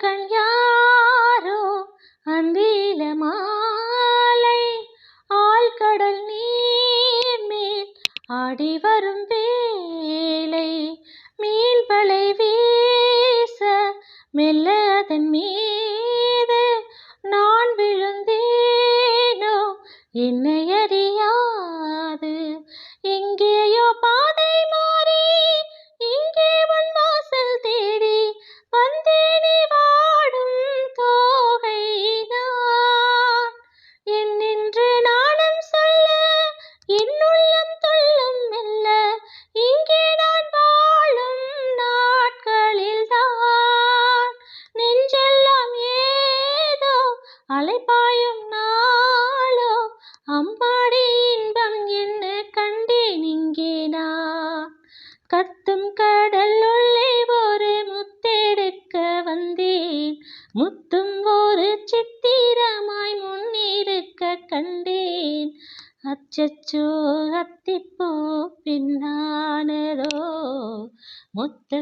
மகன் யாரோ அந்தியில மாலை ஆழ்கடல் நீர் மேல் ஆடி வரும் வேளை மீன்வலை வீச மெல்ல அதன் மீது நான் விழுந்தேனோ என்னை அறியாது. எங்கேயோ பாதை மாறி இங்கே உன் வாசல் தேடி வந்தேனே வாடும் தோகை நான். என்னென்று நாணம் சொல்ல என் உள்ளம் துள்ளும் மெல்ல இங்கே நான் வாழும் நாட்களில்தான். நெஞ்செல்லாம் ஏதோ அலைபாயும் நாளோ அம்மாடி இன்பம் என்ன கண்டேன் இங்கே நான். கத்தும் கடல் உள்ளே ஒரு முத்தெடுக்க வந்தேன், முத்தும் ஒரு சித்திரமாய் முன்னிருக்க கண்டேன். அச்சச்சோ அத்திப்பூ பின்னானதோ முத்து